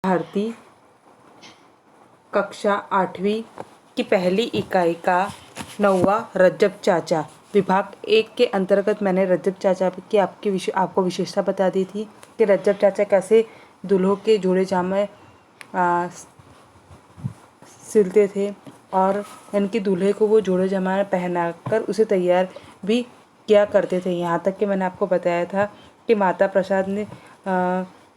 भारती कक्षा 8वीं की पहली इकाई का 9वां रज्जब चाचा विभाग 1 के अंतर्गत मैंने रज्जब चाचा की आपको विशेषता बता दी थी कि रज्जब चाचा कैसे दूल्हों के जोड़े जामे सिलते थे और इनके दूल्हे को वो जोड़े जामा पहनाकर उसे तैयार भी किया करते थे। यहाँ तक कि मैंने आपको बताया था कि माता प्रसाद ने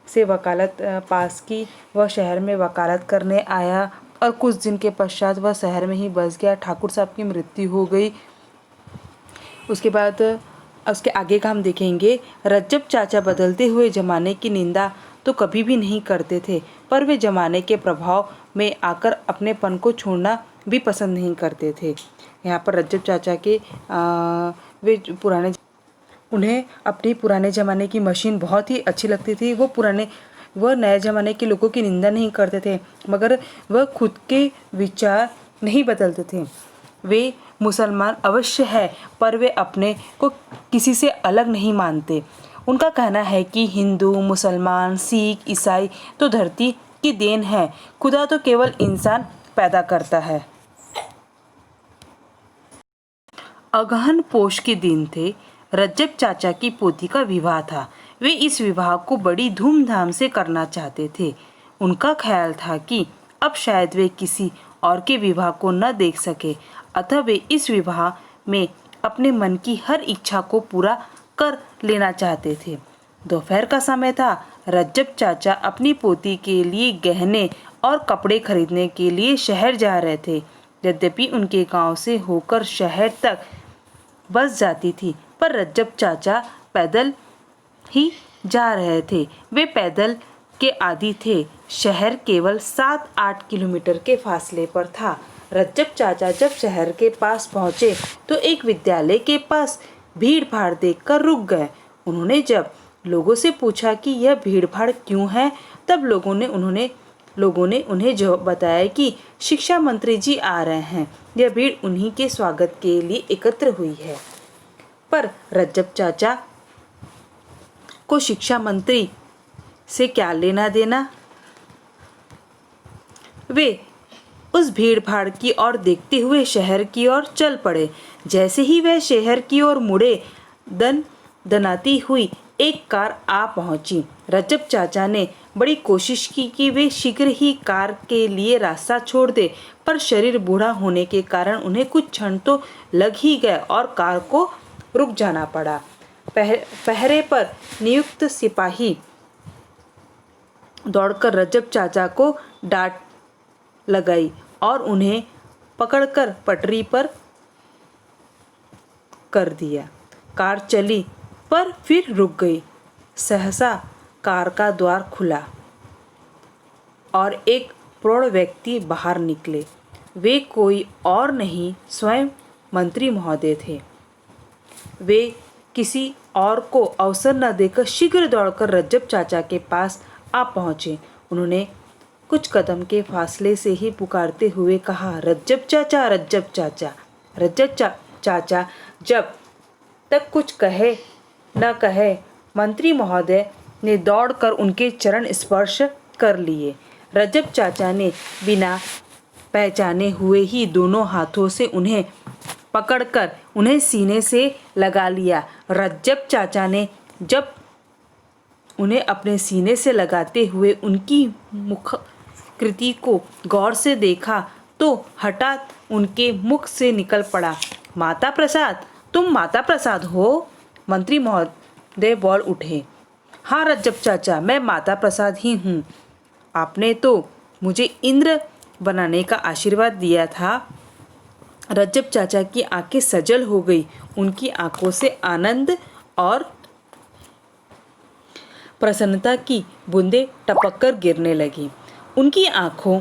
से वकालत पास की। वह शहर में वकालत करने आया और कुछ दिन के पश्चात वह शहर में ही बस गया। ठाकुर साहब की मृत्यु हो गई। उसके बाद उसके आगे का हम देखेंगे। रज्जब चाचा बदलते हुए ज़माने की निंदा तो कभी भी नहीं करते थे, पर वे ज़माने के प्रभाव में आकर अपनेपन को छोड़ना भी पसंद नहीं करते थे। यहाँ पर रज्जब चाचा के उन्हें अपने पुराने ज़माने की मशीन बहुत ही अच्छी लगती थी। वह नए ज़माने के लोगों की निंदा नहीं करते थे, मगर वह खुद के विचार नहीं बदलते थे। वे मुसलमान अवश्य है, पर वे अपने को किसी से अलग नहीं मानते। उनका कहना है कि हिंदू, मुसलमान, सिख, ईसाई तो धरती की देन है, खुदा तो केवल इंसान पैदा करता है। अगहन पोष के दिन थे। रज्जब चाचा की पोती का विवाह था। वे इस विवाह को बड़ी धूमधाम से करना चाहते थे। उनका ख्याल था कि अब शायद वे किसी और के विवाह को न देख सके, अतः वे इस विवाह में अपने मन की हर इच्छा को पूरा कर लेना चाहते थे। दोपहर का समय था। रज्जब चाचा अपनी पोती के लिए गहने और कपड़े खरीदने के लिए शहर जा रहे थे। यद्यपि उनके गांव से होकर शहर तक बस जाती थी, पर रज्जब चाचा पैदल ही जा रहे थे। वे पैदल के आदी थे। शहर केवल 7-8 किलोमीटर के फासले पर था। रज्जब चाचा जब शहर के पास पहुंचे तो एक विद्यालय के पास भीड़ भाड़ देखकर रुक गए। उन्होंने जब लोगों से पूछा कि यह भीड़ भाड़ क्यों है, तब लोगों ने उन्हें जो बताया कि शिक्षा मंत्री जी आ रहे हैं। यह भीड़ उन्हीं के स्वागत के लिए एकत्र हुई है। पर रज्जब चाचा को शिक्षा मंत्री से क्या लेना देना। वे उस भीड़ भाड़ की ओर देखते हुए शहर की ओर चल पड़े। जैसे ही वह शहर की ओर मुड़े, दनाती हुई एक कार आ पहुंची। रज्जब चाचा ने बड़ी कोशिश की कि वे शीघ्र ही कार के लिए रास्ता छोड़ दे, पर शरीर बूढ़ा होने के कारण उन्हें कुछ क्षण तो लग ही गए और कार को रुक जाना पड़ा। पहरे पर नियुक्त सिपाही दौड़कर रज्जब चाचा को डांट लगाई और उन्हें पकड़कर पटरी पर कर दिया। कार चली पर फिर रुक गई। सहसा कार का द्वार खुला और एक प्रौढ़ व्यक्ति बाहर निकले। वे कोई और नहीं, स्वयं मंत्री महोदय थे। वे किसी और को अवसर न देकर शीघ्र दौड़कर रज्जब चाचा के पास आ पहुँचे। उन्होंने कुछ कदम के फासले से ही पुकारते हुए कहा, रज्जब चाचा, रज्जब चाचा। रज्जब चाचा जब तक कुछ कहे न कहे, मंत्री महोदय ने दौड़कर उनके चरण स्पर्श कर लिए। रज्जब चाचा ने बिना पहचाने हुए ही दोनों हाथों से उन्हें पकड़कर उन्हें सीने से लगा लिया। रज्जब चाचा ने जब उन्हें अपने सीने से लगाते हुए उनकी मुखकृति को गौर से देखा तो हठात उनके मुख से निकल पड़ा, माता प्रसाद, तुम माता प्रसाद हो? मंत्री महोदय बोल उठे। हाँ रज्जब चाचा, मैं माता प्रसाद ही हूँ। आपने तो मुझे इंद्र बनाने का आशीर्वाद दिया था। रज्जब चाचा की आंखें सजल हो गई। उनकी आंखों से आनंद और प्रसन्नता की बूंदें टपककर गिरने लगी। उनकी आंखों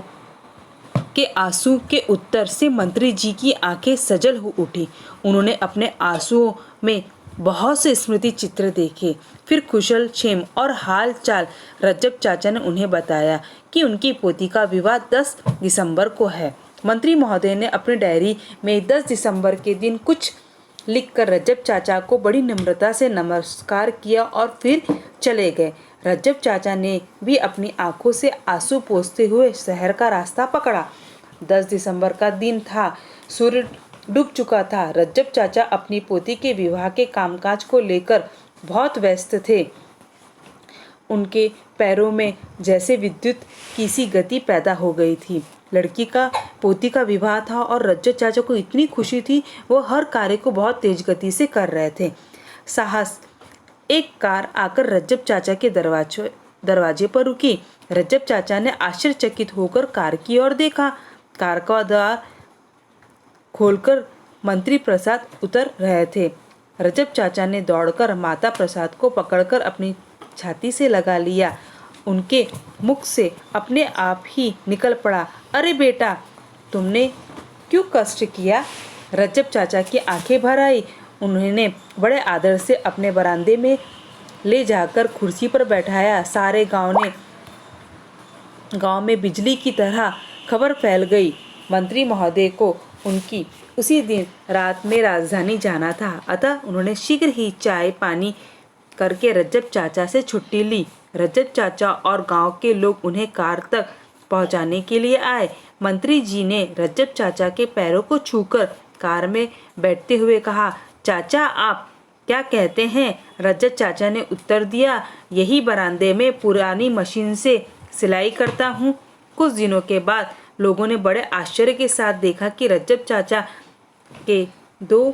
के आंसू के उत्तर से मंत्री जी की आंखें सजल हो उठी। उन्होंने अपने आंसुओं में बहुत से स्मृति चित्र देखे। फिर कुशल क्षेम और हाल चाल रज्जब चाचा ने उन्हें बताया कि उनकी पोती का विवाह 10 दिसंबर को है। मंत्री महोदय ने अपनी डायरी में 10 दिसंबर के दिन कुछ लिखकर रज्जब चाचा को बड़ी नम्रता से नमस्कार किया और फिर चले गए। रज्जब चाचा ने भी अपनी आंखों से आंसू पोंछते हुए शहर का रास्ता पकड़ा। 10 दिसंबर का दिन था। सूर्य डूब चुका था। रज्जब चाचा अपनी पोती के विवाह के कामकाज को लेकर बहुत व्यस्त थे। उनके पैरों में जैसे विद्युत की सी गति पैदा हो गई थी। लड़की का पोती का विवाह था और रज्जब चाचा को इतनी खुशी थी, वो हर कार्य को बहुत तेज गति से कर रहे थे। साहस एक कार आकर रज्जब चाचा के दरवाजे पर रुकी। रज्जब चाचा ने आश्चर्यचकित होकर कार की ओर देखा। कार का द्वार खोलकर मंत्री प्रसाद उतर रहे थे। रज्जब चाचा ने दौड़कर माता प्रसाद को पकड़कर अपनी छाती से लगा लिया। उनके मुख से अपने आप ही निकल पड़ा, अरे बेटा, तुमने क्यों कष्ट किया? रज्जब चाचा की आंखें भर आई। उन्होंने बड़े आदर से अपने बरामदे में ले जाकर कुर्सी पर बैठाया। सारे गांव में बिजली की तरह खबर फैल गई। मंत्री महोदय को उनकी उसी दिन रात में राजधानी जाना था, अतः उन्होंने शीघ्र ही चाय पानी करके रज्जब चाचा से छुट्टी ली। रज्जब चाचा और गांव के लोग उन्हें कार तक पहुंचाने के लिए आए। मंत्री जी ने रज्जब चाचा के पैरों को छूकर कार में बैठते हुए कहा, चाचा आप क्या कहते हैं? रज्जब चाचा ने उत्तर दिया, यही बरामदे में पुरानी मशीन से सिलाई करता हूँ। कुछ दिनों के बाद लोगों ने बड़े आश्चर्य के साथ देखा कि रज्जब चाचा के 2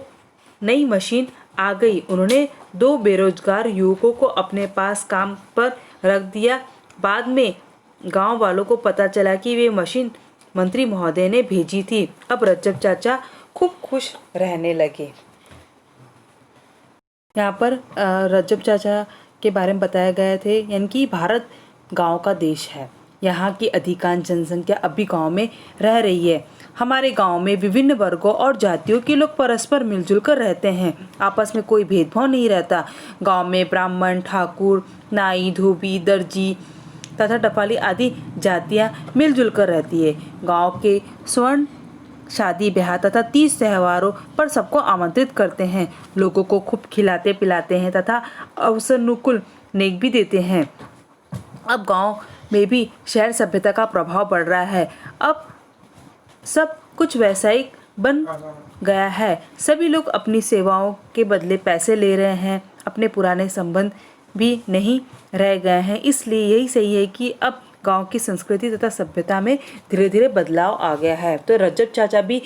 नई मशीन आ गई। उन्होंने 2 बेरोजगार युवकों को अपने पास काम पर रख दिया। बाद में गांव वालों को पता चला कि वे मशीन मंत्री महोदय ने भेजी थी। अब रज्जब चाचा खूब खुश रहने लगे। यहाँ पर रज्जब चाचा के बारे में बताया गया थे, यानी कि भारत गांव का देश है। यहाँ की अधिकांश जनसंख्या अब भी गाँव में रह रही है। हमारे गांव में विभिन्न वर्गों और जातियों के लोग परस्पर मिलजुल कर रहते हैं। आपस में कोई भेदभाव नहीं रहता। गांव में ब्राह्मण, ठाकुर, नाई, धोबी, दर्जी तथा टपाली आदि जातियां मिलजुल कर रहती है। गांव के स्वर्ण शादी ब्याह तथा 30 त्योहारों पर सबको आमंत्रित करते हैं। लोगों को खूब खिलाते पिलाते हैं तथा अवसरानुकूल नेक भी देते हैं। अब गांव में भी शहर सभ्यता का प्रभाव बढ़ रहा है। अब सब कुछ वैसायिक बन गया है। सभी लोग अपनी सेवाओं के बदले पैसे ले रहे हैं। अपने पुराने संबंध भी नहीं रह गए हैं। इसलिए यही सही है कि अब गांव की संस्कृति तथा सभ्यता में धीरे धीरे बदलाव आ गया है। तो रज्जब चाचा भी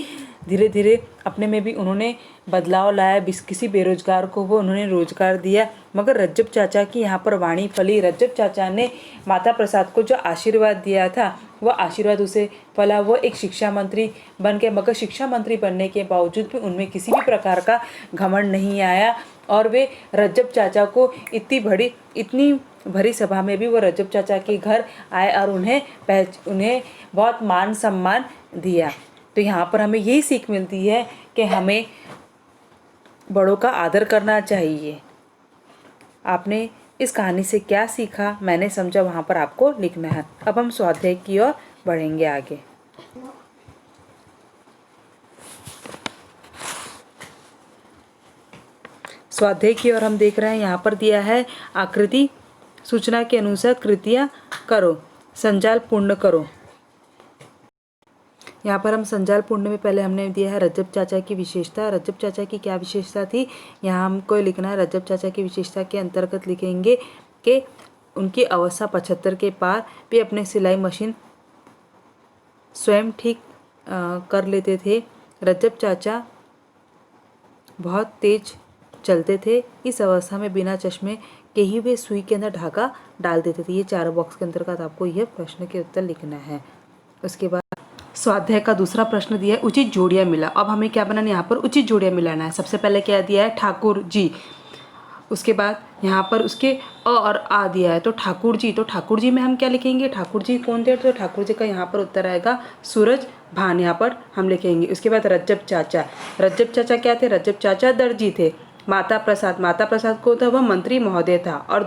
धीरे धीरे अपने में भी उन्होंने बदलाव लाया। किसी बेरोजगार को वो उन्होंने रोजगार दिया। मगर रज्जब चाचा की यहाँ पर वाणी फली। रज्जब चाचा ने माता प्रसाद को जो आशीर्वाद दिया था, वह आशीर्वाद उसे फला। वो एक शिक्षा मंत्री बन गए। मगर शिक्षा मंत्री बनने के बावजूद भी उनमें किसी भी प्रकार का घमंड नहीं आया और वे रज्जब चाचा को इतनी भरी सभा में भी वो रज्जब चाचा के घर आए और उन्हें बहुत मान सम्मान दिया। तो यहाँ पर हमें यही सीख मिलती है कि हमें बड़ों का आदर करना चाहिए। आपने इस कहानी से क्या सीखा, मैंने समझा, वहाँ पर आपको लिखना है। अब हम स्वाध्याय की ओर बढ़ेंगे आगे। स्वाध्याय की ओर हम देख रहे हैं। यहाँ पर दिया है आकृति सूचना के अनुसार कृतियाँ करो, संजाल पूर्ण करो। यहाँ पर हम संजाल पूर्ण में पहले हमने दिया है रज्जब चाचा की विशेषता। रज्जब चाचा की क्या विशेषता थी, यहाँ हमको लिखना है। रज्जब चाचा की विशेषता के अंतर्गत लिखेंगे कि उनकी अवस्था 75 के पार भी अपने सिलाई मशीन स्वयं ठीक कर लेते थे। रज्जब चाचा बहुत तेज चलते थे। इस अवस्था में बिना चश्मे के ही वे सुई के अंदर धागा डाल देते थे। ये 4 बॉक्स के अंतर्गत आपको यह प्रश्न के उत्तर लिखना है। उसके बाद स्वाध्याय का दूसरा प्रश्न दिया है उचित जोड़ियाँ मिला। अब हमें क्या बनाना है, यहाँ पर उचित जोड़ियाँ मिलाना है। सबसे पहले क्या दिया है, ठाकुर जी। उसके बाद यहाँ पर उसके अ और आ दिया है, तो ठाकुर जी। तो ठाकुर जी में हम क्या लिखेंगे, ठाकुर जी कौन थे? तो ठाकुर जी का यहाँ पर उत्तर आएगा सूरज भान, यहाँ पर हम लिखेंगे। उसके बाद रज्जब चाचा। रज्जब चाचा क्या थे? रज्जब चाचा दर्जी थे। माता प्रसाद, माता प्रसाद को था वह मंत्री महोदय था। और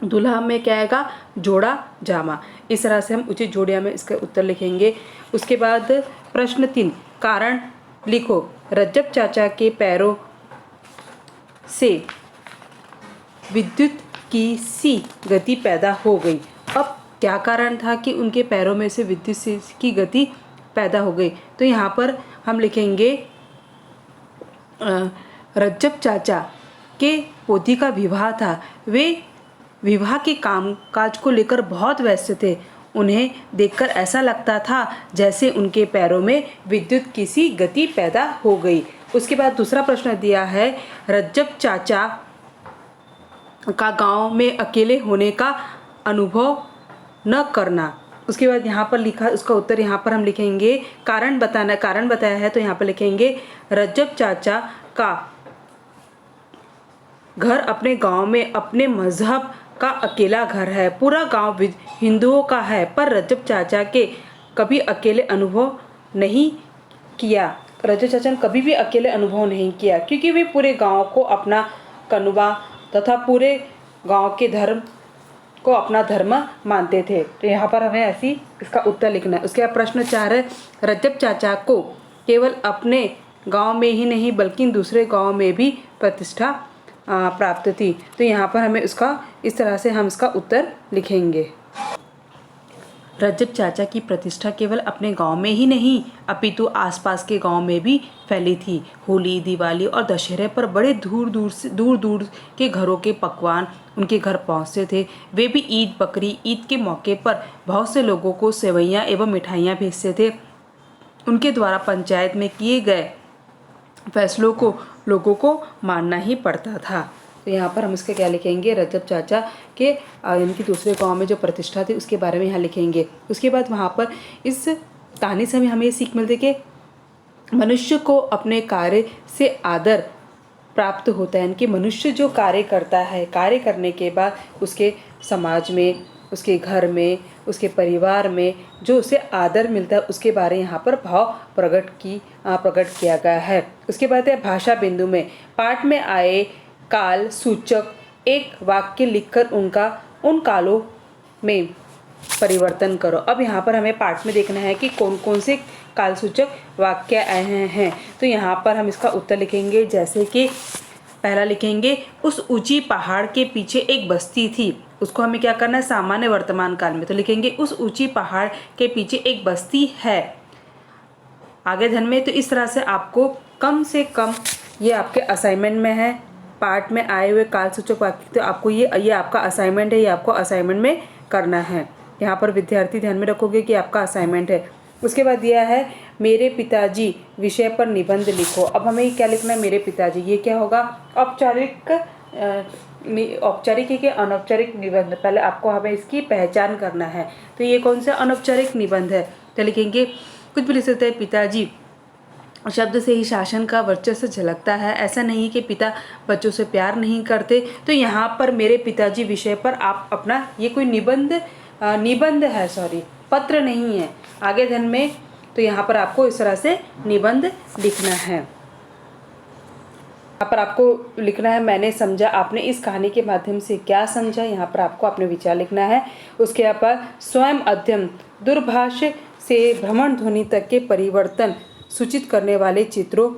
दूल्हा में क्या आएगा, जोड़ा जामा। इस तरह से हम उचित जोड़िया में इसका उत्तर लिखेंगे। उसके बाद प्रश्न 3, कारण लिखो। रज्जब चाचा के पैरों से विद्युत की सी गति पैदा हो गई। अब क्या कारण था कि उनके पैरों में से विद्युत की गति पैदा हो गई? तो यहाँ पर हम लिखेंगे रज्जब चाचा के पोती का विवाह था। वे विवाह के काम काज को लेकर बहुत व्यस्त थे। उन्हें देखकर ऐसा लगता था जैसे उनके पैरों में विद्युत की सी गति पैदा हो गई। उसके बाद दूसरा प्रश्न दिया है, रज्जब चाचा का गांव में अकेले होने का अनुभव न करना। उसके बाद यहाँ पर लिखा, उसका उत्तर यहाँ पर हम लिखेंगे कारण बताया है, तो यहाँ पर लिखेंगे रज्जब चाचा का घर अपने गांव में अपने मजहब का अकेला घर है। पूरा गांव हिंदुओं का है, पर रज्जब चाचा के कभी अकेले अनुभव नहीं किया। रज्जब चाचा ने कभी भी अकेले अनुभव नहीं किया, क्योंकि वे पूरे गांव को अपना कनुबा तथा पूरे गांव के धर्म को अपना धर्म मानते थे। तो यहाँ पर हमें ऐसी इसका उत्तर लिखना है। उसके बाद प्रश्न 4 है, रज्जब चाचा को केवल अपने गांव में ही नहीं बल्कि दूसरे गांव में भी प्रतिष्ठा प्राप्त थी। तो यहाँ पर हमें उसका इस तरह से हम इसका उत्तर लिखेंगे। रज्जब चाचा की प्रतिष्ठा केवल अपने गांव में ही नहीं अपितु आसपास के गांव में भी फैली थी। होली, दिवाली और दशहरे पर बड़े दूर दूर के घरों के पकवान उनके घर पहुंचते थे। वे भी ईद, बकरी ईद के मौके पर बहुत से लोगों को सेवइयाँ एवं मिठाइयाँ भेजते थे। उनके द्वारा पंचायत में किए गए फैसलों को लोगों को मानना ही पड़ता था। तो यहाँ पर हम इसके क्या लिखेंगे, रज्जब चाचा के इनकी दूसरे गांव में जो प्रतिष्ठा थी उसके बारे में यहाँ लिखेंगे। उसके बाद वहाँ पर इस कहानी से हमें ये सीख मिलती है कि मनुष्य को अपने कार्य से आदर प्राप्त होता है। इनके मनुष्य जो कार्य करता है, कार्य करने के बाद उसके समाज में, उसके घर में, उसके परिवार में जो उसे आदर मिलता है उसके बारे यहाँ पर भाव प्रकट किया गया है। उसके बाद है भाषा बिंदु में पाठ में आए काल सूचक एक वाक्य लिखकर उनका उन कालों में परिवर्तन करो। अब यहाँ पर हमें पाठ में देखना है कि कौन कौन से काल सूचक वाक्य आए हैं। तो यहाँ पर हम इसका उत्तर लिखेंगे, जैसे कि पहला लिखेंगे, उस ऊंची पहाड़ के पीछे एक बस्ती थी। उसको हमें क्या करना है, सामान्य वर्तमान काल में। तो लिखेंगे उस ऊंची पहाड़ के पीछे एक बस्ती है। आगे धन में, तो इस तरह से आपको कम से कम ये आपके असाइनमेंट में है, पार्ट में आए हुए काल सूचक वाक्य। तो आपको ये आपका असाइनमेंट है, ये आपको असाइनमेंट में करना है। यहाँ पर विद्यार्थी ध्यान में रखोगे कि आपका असाइनमेंट है। उसके बाद दिया है मेरे पिताजी विषय पर निबंध लिखो। अब हमें क्या लिखना है, मेरे पिताजी। ये क्या होगा, औपचारिक के अनौपचारिक निबंध। पहले आपको हमें इसकी पहचान करना है। तो ये कौन सा अनौपचारिक निबंध है, तो लिखेंगे कुछ भी लिख सकते हैं। पिताजी शब्द से ही शासन का वर्चस्व झलकता है। ऐसा नहीं कि पिता बच्चों से प्यार नहीं करते। तो यहाँ पर मेरे पिताजी विषय पर आप अपना, ये कोई निबंध है, सॉरी पत्र नहीं है, आगे धन में। तो यहाँ पर आपको इस तरह से निबंध लिखना है। यहाँ पर आपको लिखना है मैंने समझा, आपने इस कहानी के माध्यम से क्या समझा, यहाँ पर आपको अपने विचार लिखना है। उसके बाद स्वयं अध्ययन, दूरभाष से भ्रमण ध्वनि तक के परिवर्तन सूचित करने वाले चित्रों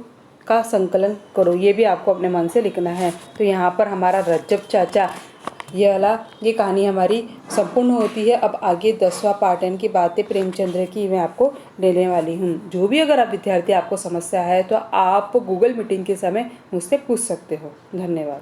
का संकलन करो। ये भी आपको अपने मन से लिखना है। तो यहाँ पर हमारा रज्जब चाचा ये कहानी हमारी संपूर्ण होती है। अब आगे 10वां पार्ट की बातें प्रेमचंद्र की मैं आपको लेने वाली हूँ। जो भी अगर आप विद्यार्थी आपको समस्या है तो आप गूगल मीटिंग के समय मुझसे पूछ सकते हो। धन्यवाद।